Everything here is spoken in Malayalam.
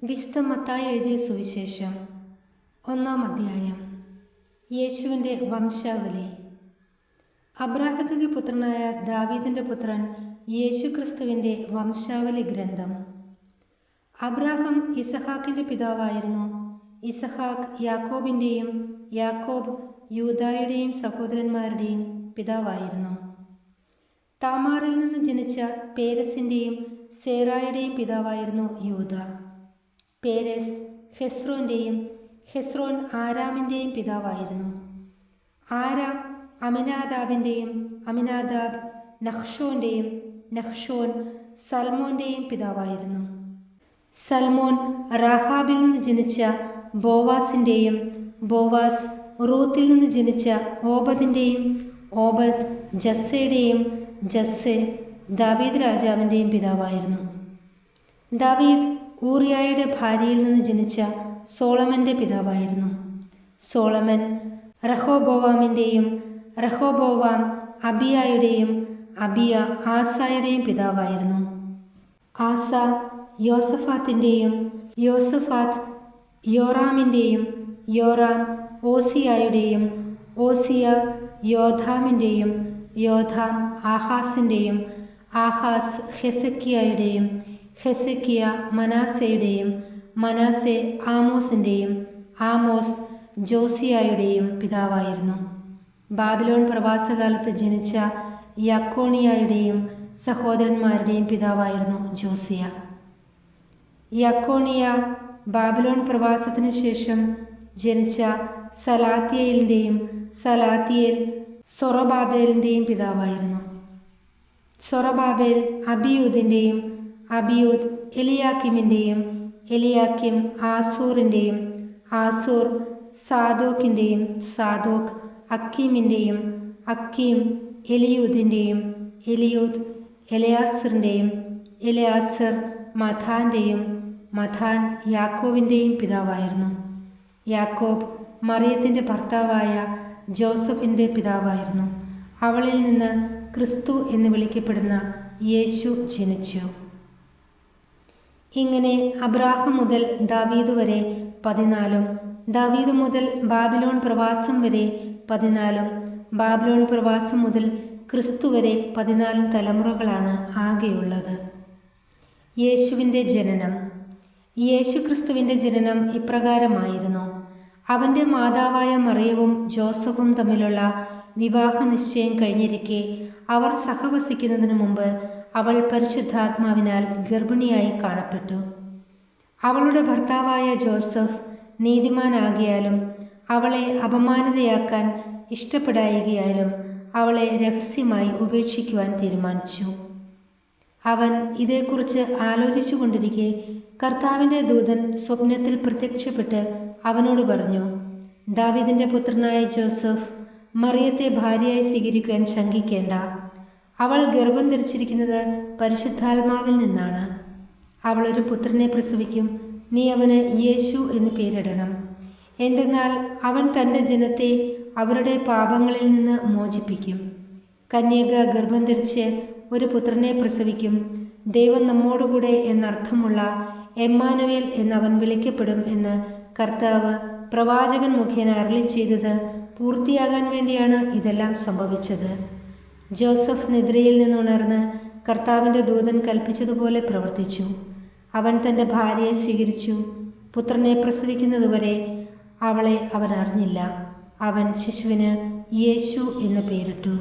വിശുദ്ധ മത്തായി എഴുതിയ സുവിശേഷം 1-ാം അധ്യായം. യേശുവിൻ്റെ വംശാവലി. അബ്രാഹത്തിൻ്റെ പുത്രനായ ദാവീദിൻ്റെ പുത്രൻ യേശുക്രിസ്തുവിൻ്റെ വംശാവലി ഗ്രന്ഥം. അബ്രാഹം ഇസഹാക്കിൻ്റെ പിതാവായിരുന്നു. ഇസഹാക്ക് യാക്കോബിൻ്റെയും യാക്കോബ് യൂദായുടെയും സഹോദരന്മാരുടെയും പിതാവായിരുന്നു. താമാറിൽ നിന്ന് ജനിച്ച പേരസിൻ്റെയും സേറായുടെയും പിതാവായിരുന്നു യൂദ. പേരസ് ഹെസ്രോൻ്റെയും ഹെസ്രോൻ ആരാമിൻ്റെയും പിതാവായിരുന്നു. ആരാം അമിനാദാബിൻ്റെയും അമിനാദാബ് നഹ്ഷോൻ്റെയും നഹ്ഷോൻ സൽമോൻ്റെയും പിതാവായിരുന്നു. സൽമോൻ റാഹാബിൽ നിന്ന് ജനിച്ച ബോവാസിൻ്റെയും ബോവാസ് റൂത്തിൽ നിന്ന് ജനിച്ച ഓബദിൻ്റെയും ഓബദ് ജസ്സയുടെയും ജസ്സെ ദാവീദ് രാജാവിൻ്റെയും പിതാവായിരുന്നു. ദാവീദ് ഊറിയായുടെ ഭാര്യയിൽ നിന്ന് ജനിച്ച സോളമൻ്റെ പിതാവായിരുന്നു. സോളമൻ റഹോബോവാമിൻ്റെയും റഹോബോവാം അബിയായുടെയും അബിയ ആസായുടെയും പിതാവായിരുന്നു. ആസ യോസഫാത്തിൻ്റെയും യോസഫാത്ത് യോറാമിൻ്റെയും യോറാം ഓസിയായുടെയും ഓസിയ യോധാമിൻ്റെയും യോധാം ആഹാസിൻ്റെയും ആഹാസ് ഹെസക്കിയായുടെയും ഹെസക്കിയ മനാസയുടെയും മനാസെ ആമോസിൻ്റെയും ആമോസ് ജോസിയായുടെയും പിതാവായിരുന്നു. ബാബിലോൺ പ്രവാസകാലത്ത് ജനിച്ച യാക്കോണിയായുടെയും സഹോദരന്മാരുടെയും പിതാവായിരുന്നു ജോസിയ. യാക്കോണിയ ബാബിലോൺ പ്രവാസത്തിന് ശേഷം ജനിച്ച സലാത്തിയേലിൻ്റെയും സലാത്തിയേൽ സൊറബാബേലിൻ്റെയും പിതാവായിരുന്നു. സൊറബാബേൽ അബിയൂദിൻ്റെയും അബിയൂദ് എലിയാക്കിമിൻ്റെയും എലിയാക്കിം ആസൂറിൻ്റെയും ആസൂർ സാദോക്കിൻ്റെയും സാദോക്ക് അക്കീമിൻ്റെയും അക്കീം എലിയൂദിൻ്റെയും എലിയൂദ് എലയാസറിൻ്റെയും എലയാസർ മഥാൻ്റെയും മഥാൻ യാക്കോബിൻ്റെയും പിതാവായിരുന്നു. യാക്കോബ് മറിയത്തിൻ്റെ ഭർത്താവായ ജോസഫിൻ്റെ പിതാവായിരുന്നു. അവളിൽ നിന്ന് ക്രിസ്തു എന്ന് വിളിക്കപ്പെടുന്ന യേശു ജനിച്ചു. ഇങ്ങനെ അബ്രാഹം മുതൽ ദാവീദ് വരെ 14, ദാവീദ് മുതൽ ബാബിലോൺ പ്രവാസം വരെ 14, ബാബിലോൺ പ്രവാസം മുതൽ ക്രിസ്തു വരെ 14 തലമുറകളാണ് ആകെയുള്ളത്. യേശുവിൻ്റെ ജനനം. യേശുക്രിസ്തുവിൻ്റെ ജനനം ഇപ്രകാരമായിരുന്നു. അവൻ്റെ മാതാവായ മറിയവും ജോസഫും തമ്മിലുള്ള വിവാഹ നിശ്ചയം കഴിഞ്ഞിരിക്കെ അവർ സഹവസിക്കുന്നതിനു മുമ്പ് അവൾ പരിശുദ്ധാത്മാവിനാൽ ഗർഭിണിയായി കാണപ്പെട്ടു. അവളുടെ ഭർത്താവായ ജോസഫ് നീതിമാനാകിയാലും അവളെ അപമാനിതയാക്കാൻ ഇഷ്ടപ്പെടായികയാലും അവളെ രഹസ്യമായി ഉപേക്ഷിക്കുവാൻ തീരുമാനിച്ചു. അവൻ ഇതേക്കുറിച്ച് ആലോചിച്ചു കൊണ്ടിരിക്കെ കർത്താവിൻ്റെ ദൂതൻ സ്വപ്നത്തിൽ പ്രത്യക്ഷപ്പെട്ട് അവനോട് പറഞ്ഞു, ദാവീദിൻ്റെ പുത്രനായ ജോസഫ്, മറിയത്തെ ഭാര്യയായി സ്വീകരിക്കുവാൻ ശങ്കിക്കേണ്ട. അവൾ ഗർഭം ധരിച്ചിരിക്കുന്നത് പരിശുദ്ധാത്മാവിൽ നിന്നാണ്. അവളൊരു പുത്രനെ പ്രസവിക്കും. നീ അവന് യേശു എന്ന് പേരിടണം. എന്തെന്നാൽ അവൻ തൻ്റെ ജനത്തെ അവരുടെ പാപങ്ങളിൽ നിന്ന് മോചിപ്പിക്കും. കന്യക ഗർഭം ധരിച്ച് ഒരു പുത്രനെ പ്രസവിക്കും. ദൈവം നമ്മോടുകൂടെ എന്നർത്ഥമുള്ള എമ്മാനുവേൽ എന്നവൻ വിളിക്കപ്പെടും എന്ന് കർത്താവ് പ്രവാചകൻ മുഖേന അരുളി ചെയ്തത് പൂർത്തിയാകാൻ വേണ്ടിയാണ് ഇതെല്ലാം സംഭവിച്ചത്. ജോസഫ് നിദ്രയിൽ നിന്നുണർന്ന് കർത്താവിൻ്റെ ദൂതൻ കൽപ്പിച്ചതുപോലെ പ്രവർത്തിച്ചു. അവൻ തൻ്റെ ഭാര്യയെ സ്വീകരിച്ചു. പുത്രനെ പ്രസവിക്കുന്നതുവരെ അവളെ അവൻ അറിഞ്ഞില്ല. അവൻ ശിശുവിന് യേശു എന്ന് പേരിട്ടു.